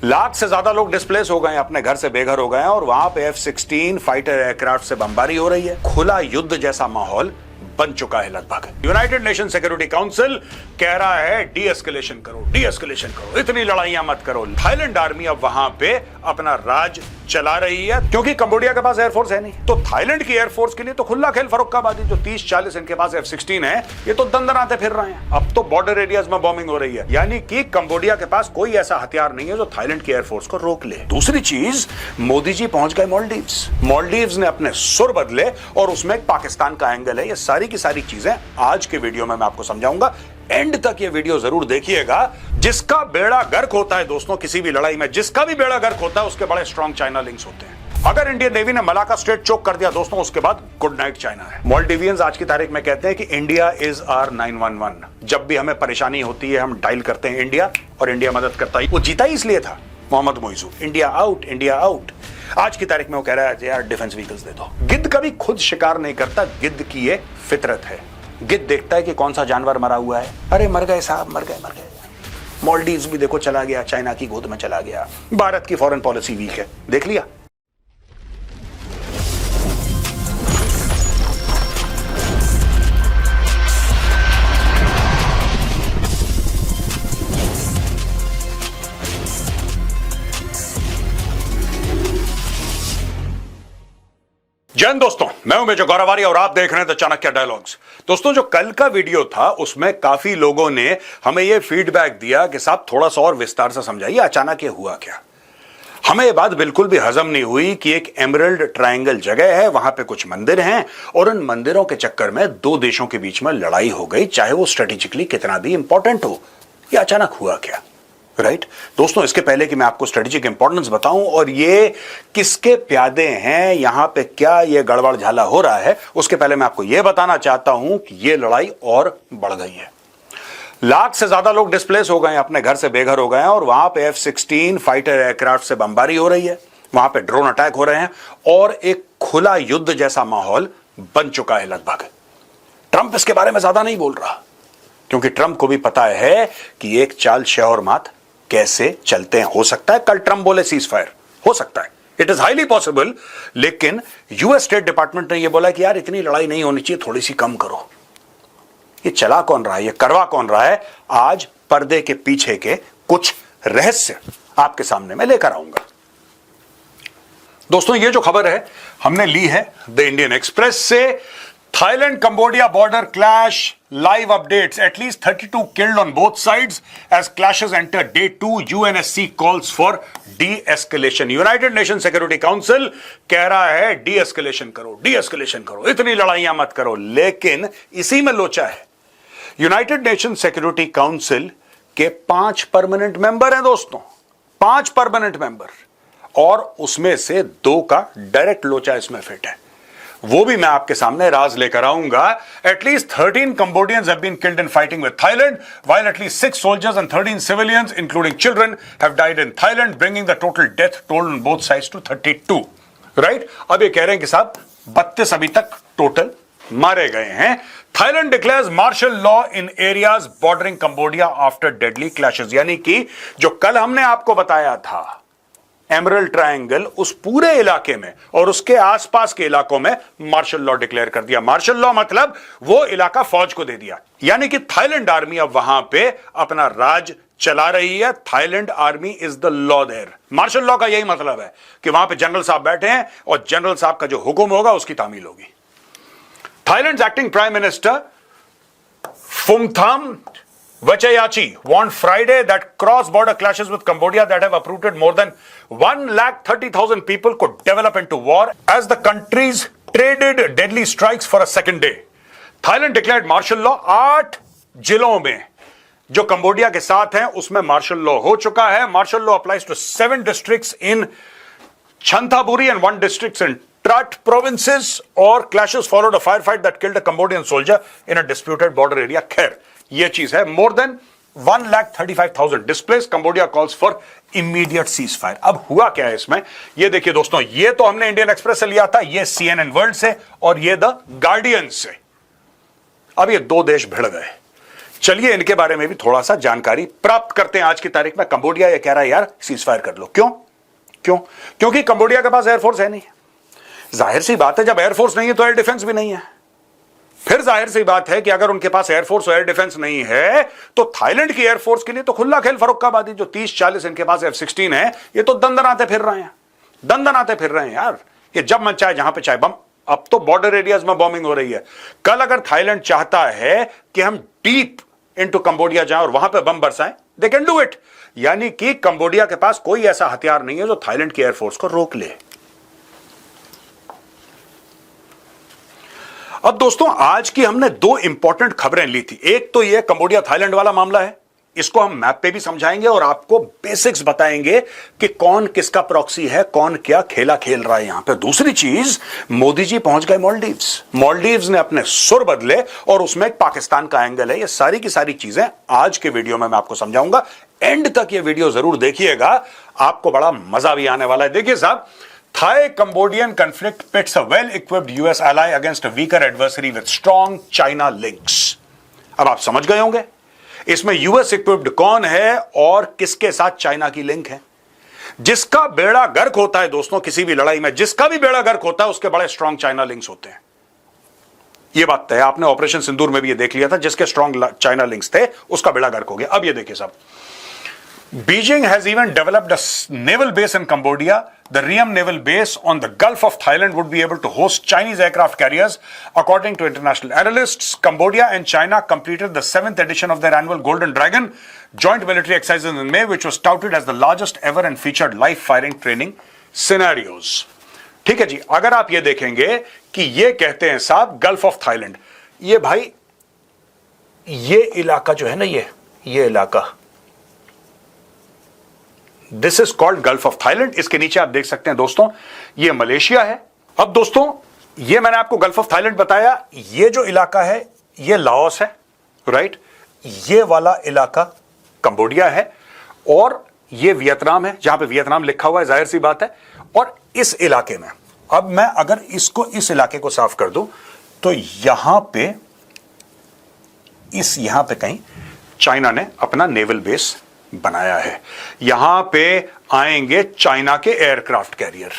लाख से ज्यादा लोग डिस्प्लेस हो गए हैं, अपने घर से बेघर हो गए हैं और वहां पे F-16 फाइटर एयरक्राफ्ट से बमबारी हो रही है। खुला युद्ध जैसा माहौल बन चुका है लगभग। यूनाइटेड नेशन सिक्योरिटी काउंसिल कह रहा है डी एस्केलेशन करो, इतनी लड़ाइयां मत करो। थाईलैंड आर्मी अब वहां पे अपना राज चला रही है क्योंकि कंबोडिया के पास एयरफोर्स है नहीं। तो थाईलैंड की एयरफोर्स के लिए तो खुला खेल फरुक्काबादी। जो 30-40 इनके पास F-16 है, ये तो दंदनाते फिर रहे हैं। अब तो बॉर्डर एरियाज में बॉम्बिंग हो रही है, यानी कि कंबोडिया के पास कोई ऐसा हथियार नहीं है जो थाईलैंड की एयरफोर्स को रोक ले। दूसरी चीज, मोदी जी पहुंच गए मालदीव्स ने अपने सुर बदले और उसमें एक पाकिस्तान का एंगल है। ये सारी की सारी चीजें आज के वीडियो में मैं आपको समझाऊंगा। एंड तक ये वीडियो जरूर देखिएगा। जिसका बेड़ा गर्क होता है दोस्तों, किसी भी लड़ाई में जिसका भी बेड़ा गर्क होता है, उसके बड़े स्ट्रॉन्ग चाइना लिंक्स होते हैं। अगर इंडियन नेवी ने मलाका स्ट्रेट चोक कर दिया दोस्तों, उसके बाद गुड नाइट चाइना है। मालदीवियंस आज की तारीख में कहते हैं कि इंडिया इज आवर 911। जब भी हमें परेशानी होती है, हम डायल करते हैं इंडिया और इंडिया मदद करता है। वो जीता ही इसलिए था, मोहम्मद मोइजू। India out. आज की तारीख में वो कह रहा है यार डिफेंस व्हीकल्स दे दो। गिद्ध कभी खुद शिकार नहीं करता, गिद्ध की ये फितरत है। गिद्ध देखता है कि कौन सा जानवर मरा हुआ है, अरे मर गए साहब, मर गए। मालदीव्स भी देखो चला गया, चाइना की गोद में चला गया। भारत की फॉरेन पॉलिसी वीक है, देख लिया। जय हिंद दोस्तों, मैं हूं मेजर गौरवारी और आप देख रहे हैं द चाणक्य डायलॉग्स। दोस्तों, जो कल का वीडियो था उसमें काफी लोगों ने हमें यह फीडबैक दिया कि साहब थोड़ा सा और विस्तार से समझाइए, अचानक ये हुआ क्या। हमें यह बात बिल्कुल भी हजम नहीं हुई कि एक एमरल्ड ट्रायंगल जगह है, वहां पे कुछ मंदिर हैं और उन मंदिरों के चक्कर में दो देशों के बीच में लड़ाई हो गई, चाहे वो स्ट्रेटेजिकली कितना भी इंपॉर्टेंट हो। यह अचानक हुआ क्या, राइट दोस्तों। इसके पहले कि मैं आपको स्ट्रेटेजिक इंपॉर्टेंस बताऊं और ये किसके प्यादे हैं, यहां पे क्या ये गड़बड़ झाला हो रहा है, उसके पहले मैं आपको यह बताना चाहता हूं कि ये लड़ाई और बढ़ गई है। लाख से ज्यादा लोग डिस्प्लेस हो गए हैं, अपने घर से बेघर हो गए हैं और वहां पे F-16 फाइटर एयरक्राफ्ट से बमबारी हो रही है, वहां पे ड्रोन अटैक हो रहे हैं और एक खुला युद्ध जैसा माहौल बन चुका है लगभग। ट्रंप इसके बारे में ज्यादा नहीं बोल रहा क्योंकि ट्रंप को भी पता है कि एक चाल शह और मात कैसे चलते हैं। हो सकता है कल ट्रंप बोले सीज फायर, हो सकता है, इट इज हाईली पॉसिबल। लेकिन यूएस स्टेट डिपार्टमेंट ने यह बोला कि यार इतनी लड़ाई नहीं होनी चाहिए, थोड़ी सी कम करो। ये चला कौन रहा है, ये करवा कौन रहा है, आज पर्दे के पीछे के कुछ रहस्य आपके सामने मैं लेकर आऊंगा। दोस्तों, ये जो खबर है हमने ली है द इंडियन एक्सप्रेस से। Thailand Cambodia border clash, live updates, at least 32 killed on both sides as clashes enter day 2. UNSC calls for de-escalation. United Nations Security Council कह रहा है de-escalation करो, इतनी लड़ाइयां मत करो। लेकिन इसी में लोचा है। यूनाइटेड नेशन सिक्योरिटी काउंसिल के 5 परमानेंट मेंबर हैं दोस्तों, 5 परमानेंट मेंबर, और उसमें से 2 का डायरेक्ट लोचा इसमें फिट है। वो भी मैं आपके सामने राज लेकर आऊंगा। At least 13 Cambodians have been killed in fighting with Thailand, while at least 6 soldiers and 13 civilians, including children, have died in Thailand, bringing the total death toll on both sides to 32. Right? अब ये कह रहे हैं कि साहब 32 अभी तक total मारे गए हैं। Thailand declares martial law in areas bordering Cambodia after deadly clashes. यानी कि जो कल हमने आपको बताया था एमरल्ड ट्रायंगल, उस पूरे इलाके में और उसके आसपास के इलाकों में मार्शल लॉ डिक्लेयर कर दिया। मार्शल लॉ मतलब वो इलाका फौज को दे दिया, यानी कि थाईलैंड आर्मी अब वहां पे अपना राज चला रही है। Thailand army is the law there. Martial law का यही मतलब है कि वहां पे जनरल साहब बैठे हैं और जनरल साहब का जो हुक्म होगा उसकी तामील होगी। Thailand acting prime minister Phumtham Vachayachai warned Friday that cross-border clashes with Cambodia that have uprooted more than 130,000 people could develop into war as the countries traded deadly strikes for a second day. Thailand declared martial law। 8 जिलों में जो Cambodia के साथ हैं उसमें martial law हो चुका है। Martial law applies to 7 districts in Chanthaburi and 1 district in Trat provinces, or clashes followed a firefight that killed a Cambodian soldier in a disputed border area। खैर ये चीज है। More than 1,35,000 displace. Cambodia calls for immediate cease fire. अब हुआ क्या है इसमें, ये देखिए दोस्तों, ये तो हमने इंडियन एक्सप्रेस से लिया था, ये CNN वर्ल्ड से और ये द गार्डियन से। अब ये 2 देश भिड़ गए। चलिए इनके बारे में भी थोड़ा सा जानकारी प्राप्त करते हैं। आज की तारीख में कंबोडिया ये कह रहा है यार सीज फायर कर लो। क्यों? क्योंकि कंबोडिया के पास एयरफोर्स है नहीं। जाहिर सी बात है, जब एयरफोर्स नहीं है तो एयर डिफेंस भी नहीं है। फिर जाहिर सी बात है कि अगर उनके पास एयरफोर्स और एयर डिफेंस नहीं है तो थाईलैंड की एयरफोर्स के लिए तो खुला खेल फर्रुखाबादी। जो 30-40 इनके पास F-16 है, ये तो दंदनाते फिर रहे हैं यार। ये जब मन चाहे जहां पे चाहे बम। अब तो बॉर्डर एरियाज में बॉम्बिंग हो रही है। कल अगर थाईलैंड चाहता है कि हम डीप इनटू कंबोडिया जाएं और वहां पे बम बरसाएं, दे कैन डू इट। यानी कि कंबोडिया के पास कोई ऐसा हथियार नहीं है जो थाईलैंड की एयरफोर्स को रोक ले। अब दोस्तों, आज की हमने दो इंपॉर्टेंट खबरें ली थी। एक तो यह कंबोडिया थाईलैंड वाला मामला है, इसको हम मैप पे भी समझाएंगे और आपको बेसिक्स बताएंगे कि कौन किसका प्रॉक्सी है, कौन क्या खेला खेल रहा है यहां पे। दूसरी चीज, मोदी जी पहुंच गए मॉलडीव्स ने अपने सुर बदले और उसमें एक पाकिस्तान का एंगल है। ये सारी की सारी चीजें आज के वीडियो में मैं आपको समझाऊंगा। एंड तक ये वीडियो जरूर देखिएगा, आपको बड़ा मजा भी आने वाला है। देखिए साहब, Thai-Cambodian conflict pits a well-equipped US ally against a weaker adversary with strong China links. अब आप समझ गए होंगे इसमें यूएस इक्विप्ड कौन है और किसके साथ चाइना की लिंक है। जिसका बेड़ा गर्क होता है दोस्तों किसी भी लड़ाई में, जिसका भी बेड़ा गर्क होता है उसके बड़े स्ट्रांग चाइना लिंक्स होते हैं। यह बात तय, आपने ऑपरेशन सिंदूर में भी ये देख लिया था, जिसके स्ट्रांग चाइना लिंक्स थे उसका बेड़ा गर्क हो गया। अब ये देखिए साहब, Beijing has even developed a naval base in Cambodia. The Ream naval base on the Gulf of Thailand would be able to host Chinese aircraft carriers. According to international analysts, Cambodia and China completed the 7th edition of their annual Golden Dragon joint military exercises in May, which was touted as the largest ever and featured live firing training scenarios. ठीक है जी, अगर आप ये देखेंगे कि ये कहते हैं साहब गल्फ ऑफ थाईलैंड, ये भाई ये इलाका जो है ना, ये इलाका, this is called gulf of Thailand. इसके नीचे आप देख सकते हैं दोस्तों, ये मलेशिया है। अब दोस्तों, ये मैंने आपको गल्फ ऑफ थाईलैंड बताया, ये जो इलाका है ये लाओस है, राइट। ये वाला इलाका कंबोडिया है और ये वियतनाम है, जहां पे वियतनाम लिखा हुआ है, जाहिर सी बात है। और इस इलाके में, अब मैं अगर इसको, इस इलाके को साफ कर दूं तो यहां पे कहीं चाइना ने अपना नेवल बेस बनाया है। यहां पे आएंगे चाइना के एयरक्राफ्ट कैरियर,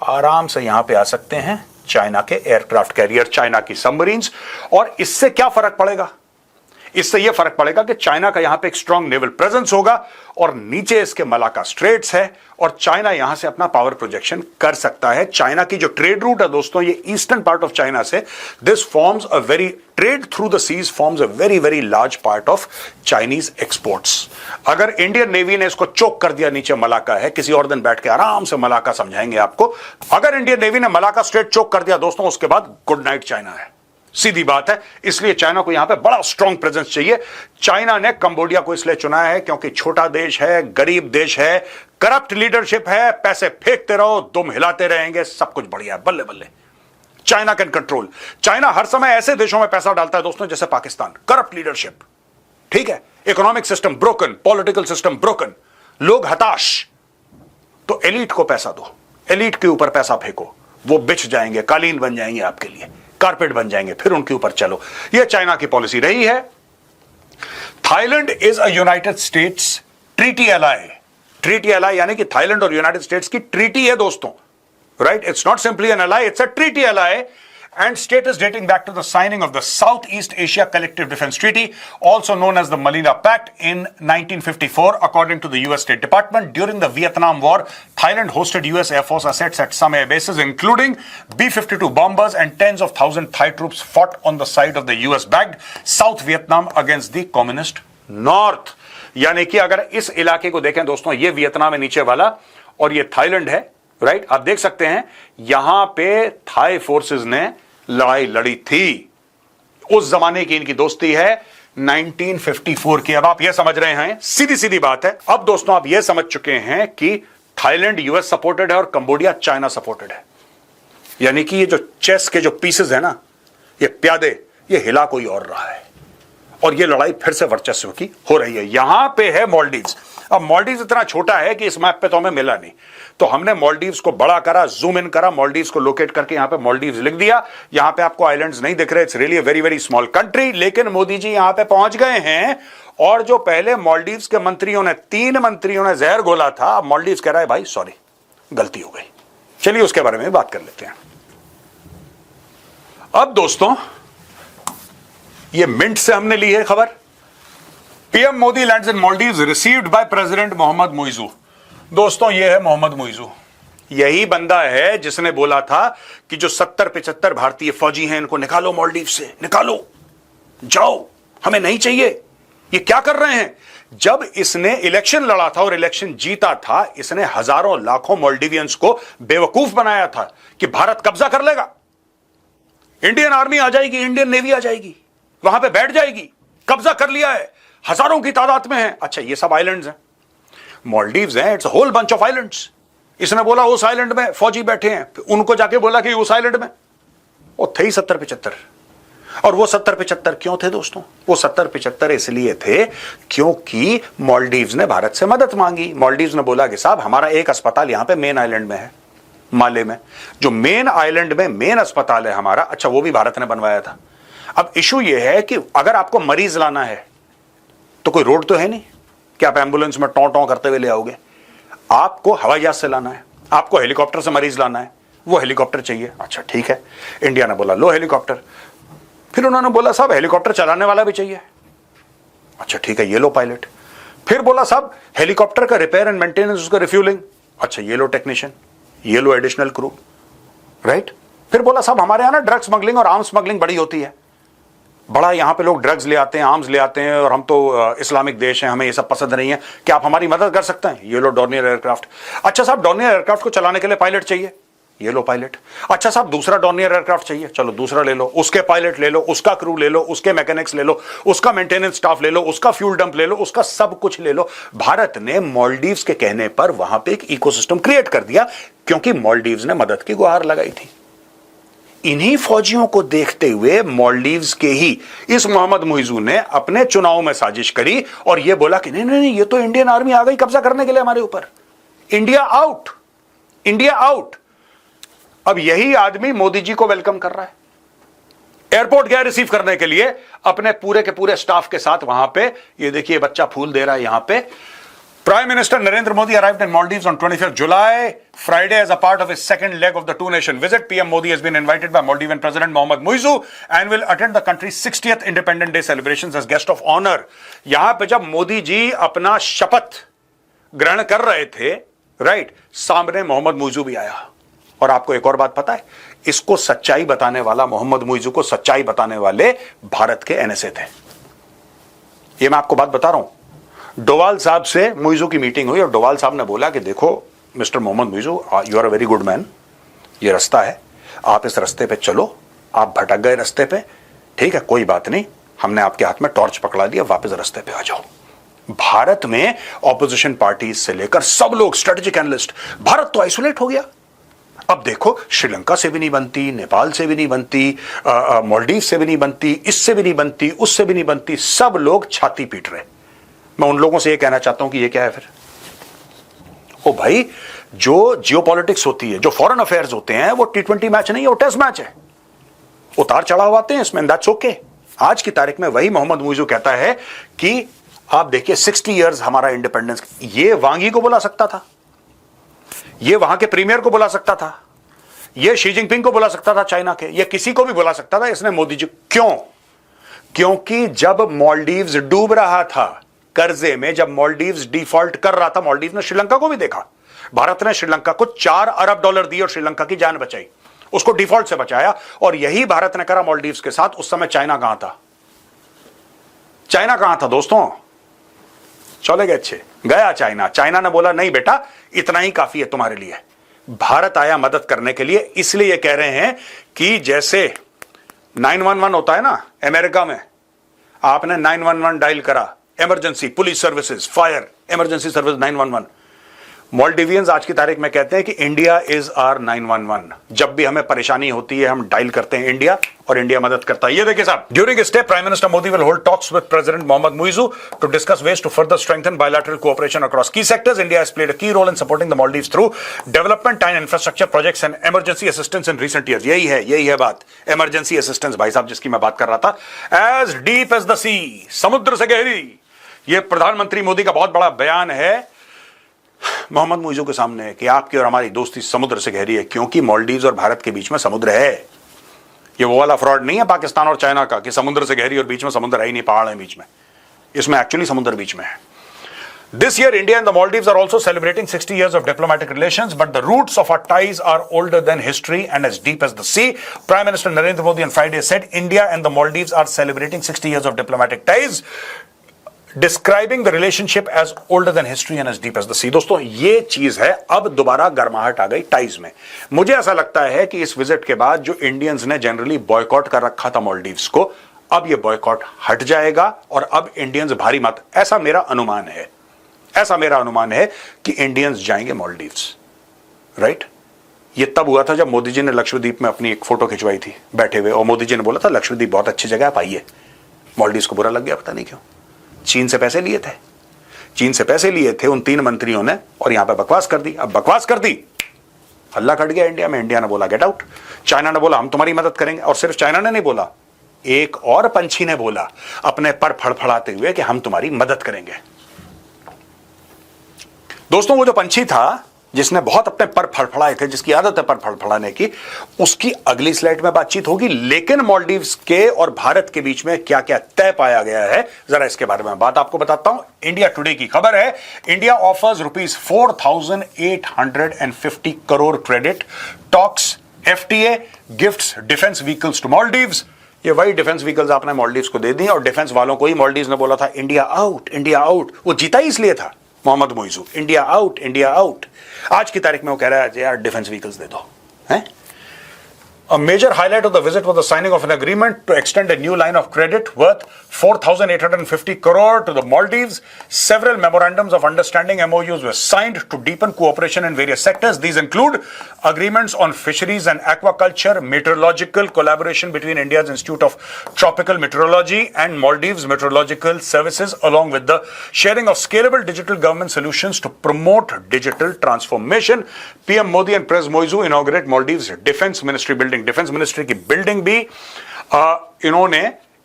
आराम से यहां पे आ सकते हैं चाइना के एयरक्राफ्ट कैरियर, चाइना की सबमरीन्स। और इससे क्या फर्क पड़ेगा? इससे यह फर्क पड़ेगा कि चाइना का यहां पे एक स्ट्रांग नेवल प्रेजेंस होगा और नीचे इसके मलाका स्ट्रेट्स है और चाइना यहां से अपना पावर प्रोजेक्शन कर सकता है। चाइना की जो ट्रेड रूट है दोस्तों, ये ईस्टर्न पार्ट ऑफ चाइना से, this forms a very, trade through the seas forms a very very large part of Chinese exports. अगर इंडियन नेवी ने इसको चोक कर दिया, नीचे मलाका है, किसी और दिन बैठ के आराम से मलाका समझाएंगे आपको। अगर इंडियन नेवी ने मलाका स्ट्रेट चोक कर दिया दोस्तों, उसके बाद गुड नाइट चाइना है, सीधी बात है। इसलिए चाइना को यहां पे बड़ा स्ट्रांग प्रेजेंस चाहिए। चाइना ने कंबोडिया को इसलिए चुना है क्योंकि छोटा देश है, गरीब देश है, करप्ट लीडरशिप है, पैसे फेंकते रहो, दुम हिलाते रहेंगे, सब कुछ बढ़िया है, बल्ले बल्ले। China can control. चाइना हर समय ऐसे देशों में पैसा डालता है दोस्तों जैसे पाकिस्तान, करप्ट लीडरशिप, ठीक है, economic system broken, political system broken, लोग हताश, तो एलीट को पैसा दो, एलीट के ऊपर पैसा फेंको, वो बिछ जाएंगे, कालीन बन जाएंगे आपके लिए, कारपेट बन जाएंगे, फिर उनके ऊपर चलो। यह चाइना की पॉलिसी रही है। Thailand is a United states treaty ally. Treaty ally यानी कि थाईलैंड और यूनाइटेड स्टेट्स की ट्रीटी है दोस्तों, right. It's not simply N ally, it's a treaty ally and status dating back to the signing of the Southeast Asia Collective Defense Treaty, also known as the Manila Pact, in 1954. According to the US State Department, during the Vietnam War, Thailand hosted US Air Force assets at some air bases, including B-52 bombers, and tens of thousands Thai troops fought on the side of the US-backed South Vietnam against the Communist North. यानी कि अगर इस इलाके को देखें दोस्तों, ये Vietnam है नीचे वाला और ये थाईलैंड है, राइट। आप देख सकते हैं यहां पे थाई फोर्सेस ने लड़ाई लड़ी थी। उस जमाने की इनकी दोस्ती है 1954 की। अब आप यह समझ रहे हैं, सीधी सीधी बात है। अब दोस्तों आप यह समझ चुके हैं कि थाईलैंड यूएस सपोर्टेड है और कंबोडिया चाइना सपोर्टेड है। यानी कि ये जो चेस के जो पीसेस है ना, ये प्यादे, ये हिला कोई और रहा है और ये लड़ाई फिर से वर्चस्व की हो रही है। यहां पे है मॉलडीव्स। अब मालदीव्स इतना छोटा है कि इस मैप पे तो हमें मिला नहीं, तो हमने मालदीव्स को बड़ा करा, जूम इन करा, मालदीव्स को लोकेट करके यहां पे मालदीव्स लिख दिया। यहां पे आपको आइलैंड्स नहीं दिख रहे, it's really very very small country. लेकिन मोदी जी यहां पे पहुंच गए हैं और जो पहले मालदीव्स के मंत्रियों ने, 3 मंत्रियों ने जहर घोला था, अब मालदीव्स कह रहा है भाई सॉरी गलती हो गई। चलिए उसके बारे में बात कर लेते हैं। अब दोस्तों ये मिंट से हमने ली है खबर। PM Modi lands in Maldives received by president Mohammad Muizzu. दोस्तों ये है मोहम्मद मुइजू, यही बंदा है जिसने बोला था कि जो 70-75 भारतीय फौजी हैं इनको निकालो मालदीव से, निकालो, जाओ, हमें नहीं चाहिए। ये क्या कर रहे हैं? जब इसने इलेक्शन लड़ा था और इलेक्शन जीता था, इसने हजारों लाखों मालदीवियंस को बेवकूफ बनाया था कि भारत कब्जा कर लेगा, इंडियन आर्मी आ जाएगी, इंडियन नेवी आ जाएगी, वहां पे बैठ जाएगी, कब्जा कर लिया है, हजारों की तादाद में है। अच्छा ये सब आइलैंड्स हैं, मालदीव्स हैं, it's whole bunch of islands. इसने बोला उस आइलैंड में फौजी बैठे हैं, उनको जाके बोला कि उस आइलैंड में, वो थे ही 70-75। और वो 70-75 क्यों थे दोस्तों? वो 70-75 इसलिए थे क्योंकि मालदीव्स ने भारत से मदद मांगी। मालदीव्स ने बोला कि साहब हमारा एक अस्पताल यहां पे मेन आइलैंड में है, माले में, जो मेन आइलैंड में मेन अस्पताल है हमारा, अच्छा वो भी भारत ने बनवाया था। अब इशू यह है कि अगर आपको मरीज लाना है तो कोई रोड तो है नहीं कि आप एम्बुलेंस में टॉ टॉ करते हुए ले आओगे, आपको हवाई जहाज से लाना है, आपको हेलीकॉप्टर से मरीज लाना है, वो हेलीकॉप्टर चाहिए। अच्छा ठीक है, इंडिया ने बोला लो हेलीकॉप्टर। फिर उन्होंने बोला साहब हेलीकॉप्टर चलाने वाला भी चाहिए। अच्छा ठीक है, ये लो पायलट। फिर बोला साहब हेलीकॉप्टर का रिपेयर एंड मेंटेनेंस, उसका रिफ्यूलिंग, अच्छा ये लो टेक्नीशियन, ये लो एडिशनल क्रू, राइट। फिर बोला साहब हमारे यहां ना ड्रग स्मगलिंग और आर्म्स स्मगलिंग बड़ी होती है, बड़ा यहां पे लोग ड्रग्स ले आते हैं, आर्म्स ले आते हैं, और हम तो इस्लामिक देश हैं, हमें ये सब पसंद नहीं है, क्या आप हमारी मदद कर सकते हैं? ये लो डॉर्नियर एयरक्राफ्ट। अच्छा साहब डॉर्नियर एयरक्राफ्ट को चलाने के लिए पायलट चाहिए, ये लो पायलट। अच्छा साहब दूसरा डॉर्नियर एयरक्राफ्ट चाहिए, चलो दूसरा ले लो, उसके पायलट ले लो, उसका क्रू ले लो, उसके मैकेनिक्स ले लो, उसका मेंटेनेंस स्टाफ ले लो, उसका फ्यूल डंप ले लो, उसका सब कुछ ले लो। भारत ने मालदीव्स के कहने पर वहां पे एक इकोसिस्टम क्रिएट कर दिया क्योंकि मालदीव्स ने मदद की गुहार लगाई थी। इन्हीं फौजियों को देखते हुए मालदीव्स के ही इस मोहम्मद मुइजू ने अपने चुनाव में साजिश करी और यह बोला कि नहीं नहीं नहीं, ये तो इंडियन आर्मी आ गई कब्जा करने के लिए हमारे ऊपर, इंडिया आउट, इंडिया आउट। अब यही आदमी मोदी जी को वेलकम कर रहा है, एयरपोर्ट गया रिसीव करने के लिए अपने पूरे के पूरे स्टाफ के साथ वहां पे। ये देखिए बच्चा फूल दे रहा है यहां पे। Prime Minister Narendra Modi arrived in Maldives on 25th July, Friday, as a part of his second leg of the two-nation visit. PM Modi has been invited by Maldivian President Mohammad Muizzu and will attend the country's 60th Independence Day celebrations as guest of honor. यहां पे जब मोदी जी अपना शपथ ग्रहण कर रहे थे, right, सामने मोहम्मद मुइजू भी आया। और आपको एक और बात पता है, इसको सच्चाई बताने वाला, मोहम्मद मुइजू को सच्चाई बताने वाले भारत के एनएसए थे। ये मैं आपको बात बता रहा हूं। डोवाल साहब से मुइजू की मीटिंग हुई और डोवाल साहब ने बोला कि देखो mister Mohammed Muizzu, you are a very good man, ये रास्ता है, आप इस रास्ते पे चलो, आप भटक गए रास्ते पे, ठीक है कोई बात नहीं, हमने आपके हाथ में टॉर्च पकड़ा दिया, वापस रास्ते पे आ जाओ। भारत में ऑपोजिशन पार्टीज से लेकर सब लोग, स्ट्रेटेजिक एनालिस्ट, भारत तो आइसोलेट हो गया। अब देखो श्रीलंका से भी नहीं बनती, नेपाल से भी नहीं बनती, मालदीव से भी नहीं बनती, इससे भी नहीं बनती, उससे भी नहीं बनती, सब लोग छाती पीट रहे। मैं उन लोगों से ये कहना चाहता हूं कि ये क्या है फिर? ओ भाई, जो जियोपॉलिटिक्स होती है, जो फॉरेन अफेयर्स होते हैं, वो T20 मैच नहीं है, वो टेस्ट मैच है। उतार चढ़ाव आते हैं इसमें, दैट्स ओके। आज की तारीख में वही मोहम्मद मुइजू कहता है कि आप देखिए 60 इयर्स हमारा इंडिपेंडेंस, ये वांगी को बुला सकता था, ये वहां के प्रीमियर को बुला सकता था, ये शी जिनपिंग को बुला सकता था चाइना के, ये किसी को भी बुला सकता था, इसने मोदी जी क्यों? क्योंकि जब मालदीव्स डूब रहा था कर्जे में, जब मालदीव्स डिफॉल्ट कर रहा था, मालदीव ने श्रीलंका को भी देखा, भारत ने श्रीलंका को $4 अरब दिए और श्रीलंका की जान बचाई, उसको डिफॉल्ट से बचाया। और यही भारत ने करा मालदीव्स के साथ। उस समय चाइना कहां था? चाइना कहां था दोस्तों? चले गए अच्छे, गया चाइना। चाइना ने बोला नहीं बेटा, इतना ही काफी है तुम्हारे लिए। भारत आया मदद करने के लिए। इसलिए ये कह रहे हैं कि जैसे 911 होता है ना अमेरिका में, आपने 911 डायल करा, emergency police services, fire emergency service 911, मॉलडिवियंस आज की तारीख में कहते हैं कि इंडिया इज आर 911। जब भी हमें परेशानी होती है हम डायल करते हैं इंडिया और इंडिया मदद करता है। ये देखिए साहब, during stay prime minister Modi will hold talks with president Mohammad Muizzu to discuss ways to further strengthen bilateral cooperation across key sectors. India has played a key role in supporting the Maldives through development and infrastructure projects and emergency assistance in recent years. यही है बात, emergency assistance भाई साहब जिसकी मैं बात कर रहा था। एज डीप एज द सी, समुद्र से गहरी, यह प्रधानमंत्री मोदी का बहुत बड़ा बयान है मोहम्मद मुइजू के सामने कि आपकी और हमारी दोस्ती समुद्र से गहरी है, क्योंकि मालदीव्स और भारत के बीच में समुद्र है। ये वो वाला फ्रॉड नहीं है पाकिस्तान और चाइना का कि समुद्र से गहरी और बीच में समुद्र है ही नहीं, पहाड़ है बीच में। इसमें एक्चुअली समुद्र बीच में है। This year, India and the Maldives are also celebrating 60 years of diplomatic relations, but the roots of our ties are older than history and as deep as the sea. Prime Minister Narendra Modi on Friday said India and the Maldives are celebrating 60 years of diplomatic ties, describing the relationship as older than history and as deep as the sea. दोस्तों ये चीज है, अब दोबारा गर्माहट आ गई ties में। मुझे ऐसा लगता है कि इस विजिट के बाद जो इंडियंस ने जनरली बॉयकॉट कर रखा था मालदीव्स को, अब ये बॉयकॉट हट जाएगा और अब इंडियंस भारी मत, ऐसा मेरा अनुमान है कि इंडियंस जाएंगे मालदीव्स। राइट, ये तब हुआ था जब मोदी जी ने लक्षद्वीप में अपनी एक फोटो खिंचवाई थी बैठे हुए, और मोदी जी ने बोला था लक्षद्वीप बहुत अच्छी जगह, आप आइए। मालदीव्स को बुरा लग गया, पता नहीं क्यों। चीन से पैसे लिए थे उन 3 मंत्रियों ने और यहां पे बकवास कर दी। अब बकवास कर दी, हल्ला कट गया इंडिया में। इंडिया ने बोला गेट आउट, चाइना ने बोला हम तुम्हारी मदद करेंगे, और सिर्फ चाइना ने नहीं बोला, एक और पंछी ने बोला अपने पर फड़फड़ाते हुए कि हम तुम्हारी मदद करेंगे। दोस्तों वो जो पंछी था जिसने बहुत अपने पर फड़फड़ाए थे, जिसकी आदत है पर फड़फड़ाने की, उसकी अगली स्लाइड में बातचीत होगी। लेकिन मालदीव्स के और भारत के बीच में क्या क्या तय पाया गया है, जरा इसके बारे में बात आपको बताता हूं। इंडिया टुडे की खबर है, India offers ₹4,850 crore credit, talks FTA, gifts defence vehicles to Maldives. ये वही डिफेंस व्हीकल्स आपने मालदीव्स को दे दी, और डिफेंस वालों को ही मालदीव्स ने बोला था इंडिया आउट, इंडिया आउट। वो जीता ही इसलिए था Mohammed Muizzu, India out, India out. आज की तारीख में वो कह रहा है यार डिफेंस व्हीकल्स दे दो, हैं? A major highlight of the visit was the signing of an agreement to extend a new line of credit worth 4,850 crore to the Maldives. Several memorandums of understanding (MOUs) were signed to deepen cooperation in various sectors. These include agreements on fisheries and aquaculture, meteorological collaboration between India's Institute of Tropical Meteorology and Maldives Meteorological Services, along with the sharing of scalable digital government solutions to promote digital transformation. PM Modi and Pres Muizu inaugurate Maldives Defense Ministry building. Defence ministry की building भी इन्होंने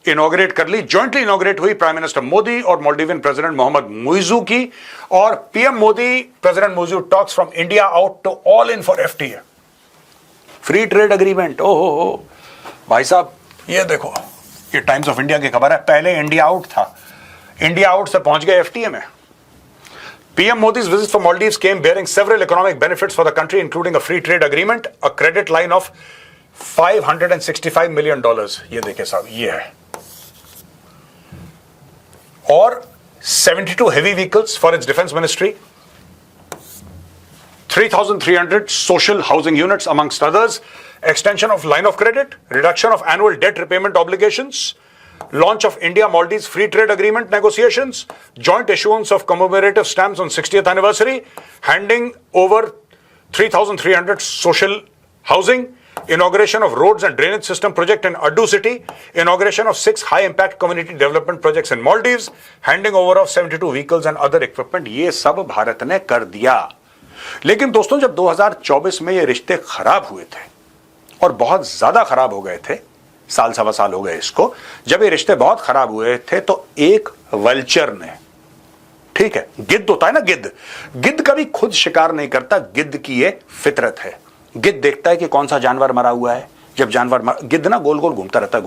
inaugurate कर ली। Jointly inaugurate हुई prime minister Modi और Maldivian president Mohammad Muizzu की। और PM Modi president Muizzu talks from India out to all in for FTA, free trade agreement. ओहो भाई साहब, ये देखो, ये टाइम्स ऑफ इंडिया की खबर है। पहले इंडिया आउट था, इंडिया आउट से पहुंच गए एफटीए में। PM Modi's visit for Maldives came bearing several economic benefits for the country, including a free trade agreement, a credit line of $565 million. ये देखिए साहब, ये है, और 72 heavy vehicles for its defense ministry, 3,300 social housing units amongst others, extension of line of credit, reduction of annual debt repayment obligations, launch of India-Maldives free trade agreement negotiations, joint issuance of commemorative stamps on 60th anniversary, handing over 3,300 social housing, inauguration of roads and drainage system project in Addu city, inauguration of 6 high-impact community development projects in Maldives, handing over of 72 vehicles and other equipment. ये सब भारत ने कर दिया। लेकिन दोस्तों जब 2024 में ये रिश्ते खराब हुए थे, और बहुत ज्यादा खराब हो गए थे, साल सवा साल हो गए इसको, जब ये रिश्ते बहुत खराब हुए थे, तो एक वल्चर ने, ठीक है, गिद्ध होता है ना, गिद्ध कभी खुद शिकार नहीं करता, गिद्ध की ये फितरत है। गिद्ध देखता है कि कौन सा जानवर मरा हुआ है, जब जानवर गिद्ध ना गोल गोल घूमता रहता है,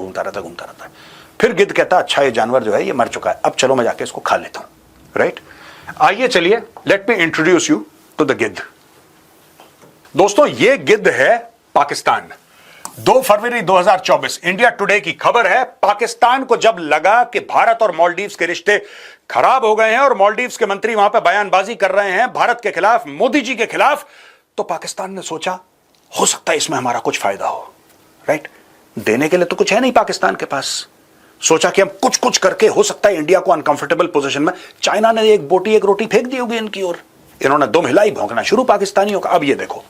फिर गिद्ध कहता है अच्छा ये जानवर जो है ये मर चुका है, अब चलो मैं जाके इसको खा लेता हूं। राइट, आइए चलिए, let me introduce you to the गिद्ध। दोस्तों ये गिद्ध है पाकिस्तान। 2 फरवरी 2024 इंडिया टुडे की खबर है, पाकिस्तान को जब लगा कि भारत और मालदीव्स के रिश्ते खराब हो गए हैं और मालदीव्स के मंत्री वहां पे बयानबाजी कर रहे हैं भारत के खिलाफ, मोदी जी के खिलाफ, तो पाकिस्तान ने सोचा हो सकता है इसमें हमारा कुछ फायदा हो। राइट, देने के लिए तो कुछ है नहीं पाकिस्तान के पास, सोचा कि हम कुछ करके हो सकता है इंडिया को अनकंफर्टेबल पोजीशन में, चाइना ने एक बोटी एक रोटी फेंक दी होगी इनकी ओर, इन्होंने दुम हिलाई, भौंकना शुरू पाकिस्तानियों का। अब ये देखो,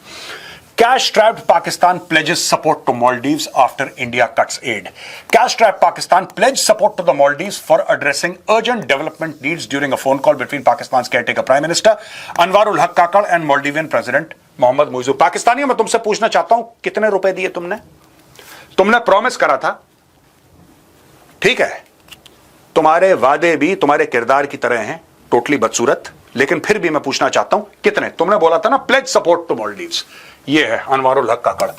Cash strapped Pakistan pledges support to Maldives after India cuts aid. Cash strapped Pakistan pledged support to the Maldives for addressing urgent development needs during a phone call between Pakistan's caretaker Prime Minister Anwarul Haq Kakad and Maldivian President Mohammad Muizzu. पाकिस्तानियों, मैं तुमसे पूछना चाहता हूं, कितने रुपए दिए तुमने? तुमने प्रॉमिस करा था, ठीक है, तुम्हारे वादे भी तुम्हारे किरदार की तरह हैं, टोटली बदसूरत, लेकिन फिर भी मैं पूछना चाहता हूं कितने? तुमने बोला था ना प्लेज सपोर्ट टू मालदीव्स। ये है अनवारुल हक काकड़।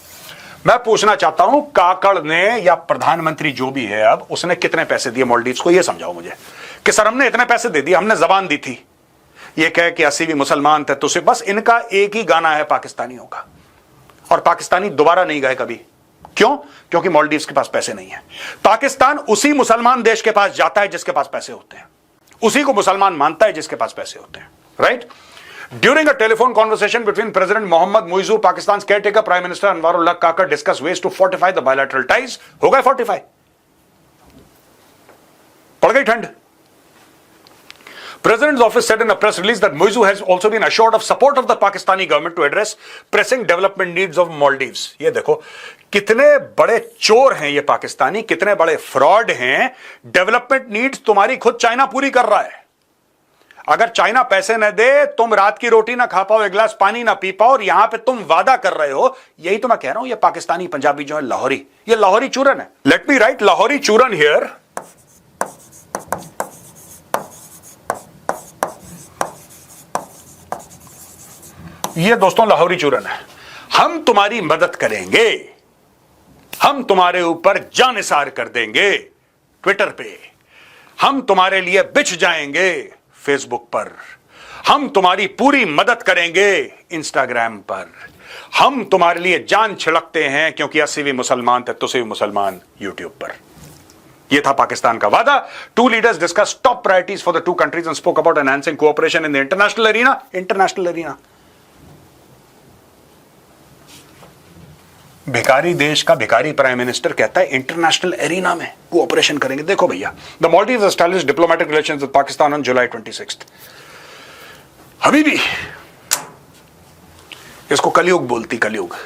मैं पूछना चाहता हूं काकड़ ने या प्रधानमंत्री जो भी है अब, उसने कितने पैसे दिए मालदीव्स को? ये समझाओ मुझे कि सर हमने इतने पैसे दे दिए, हमने जबान दी थी, ये कह कि 80 भी मुसलमान थे तो सिर्फ बस इनका एक ही गाना है पाकिस्तानियों का, और पाकिस्तानी दोबारा नहीं गए कभी। क्यों? क्योंकि मालदीव्स के पास पैसे नहीं है। पाकिस्तान उसी मुसलमान देश के पास जाता है जिसके पास पैसे होते हैं, उसी को मुसलमान मानता है जिसके पास पैसे होते हैं, right? During a telephone conversation between President Mohammad Muizzu, Pakistan's caretaker Prime Minister Anwarul Haq Kakad discussed ways to fortify the bilateral ties. हो गए fortify? पड़ गई ठंड। President's office said in a press release that Muizzu has also been assured of support of the Pakistani government to address pressing development needs of Maldives. ये देखो कितने बड़े चोर हैं ये पाकिस्तानी, कितने बड़े फ्रॉड हैं। डेवलपमेंट नीड्स तुम्हारी खुद चाइना पूरी कर रहा है। अगर चाइना पैसे न दे, तुम रात की रोटी ना खा पाओ, एक गिलास पानी ना पी पाओ, और यहां पे तुम वादा कर रहे हो। यही तो मैं कह रहा हूं, ये पाकिस्तानी पंजाबी जो है लाहौरी, ये लाहौरी चूरन है। लेट मी राइट लाहौरी चूरन हियर। ये दोस्तों लाहौरी चूरन है। हम तुम्हारी मदद करेंगे, हम तुम्हारे ऊपर जानिसार कर देंगे ट्विटर पे, हम तुम्हारे लिए बिछ जाएंगे फेसबुक पर, हम तुम्हारी पूरी मदद करेंगे इंस्टाग्राम पर, हम तुम्हारे लिए जान छिड़कते हैं क्योंकि 80 भी मुसलमान थे तो 80 भी मुसलमान यूट्यूब पर। यह था पाकिस्तान का वादा। Two leaders discuss top priorities for the two countries and spoke about enhancing cooperation in the international arena. International arena, भिखारी देश का भिखारी प्राइम मिनिस्टर कहता है इंटरनेशनल एरिना में कोऑपरेशन करेंगे। देखो भैया, the Maldives established diplomatic relations with Pakistan on July 26। Habibi, इसको कलयुग बोलती, कलयुग।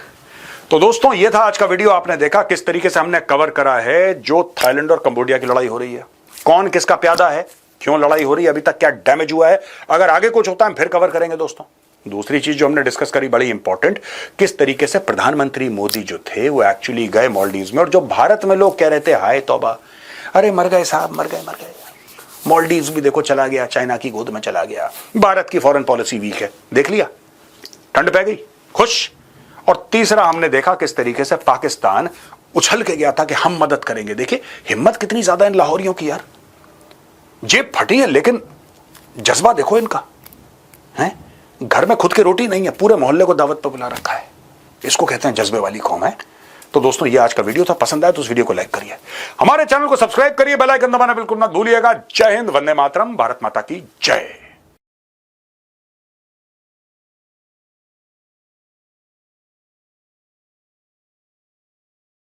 तो दोस्तों ये था आज का वीडियो। आपने देखा किस तरीके से हमने कवर करा है जो थाईलैंड और कंबोडिया की लड़ाई हो रही है, कौन किसका प्यादा है, क्यों लड़ाई हो रही है, अभी तक क्या डैमेज हुआ है। अगर आगे कुछ होता है हम फिर कवर करेंगे दोस्तों। दूसरी चीज जो हमने डिस्कस करी बड़ी इंपॉर्टेंट, किस तरीके से प्रधानमंत्री मोदी जो थे वो एक्चुअली गए मालदीव्स में, और जो भारत में लोग कह रहे थे हाय तौबा, अरे मर गए साहब, मर गए, मालदीव्स भी देखो चला गया, चाइना की गोद में चला गया, भारत की फॉरेन पॉलिसी वीक है, देख लिया, ठंड पै गई, खुश। और तीसरा हमने देखा किस तरीके से पाकिस्तान उछल के गया था कि हम मदद करेंगे। देखिए हिम्मत कितनी ज्यादा इन लाहौरियों की यार, जेब फटी है लेकिन जज्बा देखो इनका है। घर में खुद की रोटी नहीं है, पूरे मोहल्ले को दावत पर बुला रखा है। इसको कहते हैं जज्बे वाली कौम है। तो दोस्तों ये आज का वीडियो था, पसंद आया तो उस वीडियो को लाइक करिए, हमारे चैनल को सब्सक्राइब करिए, बेल आइकन दबाना बिल्कुल मत भूलिएगा। जय हिंद, वंदे मातरम, भारत माता की जय।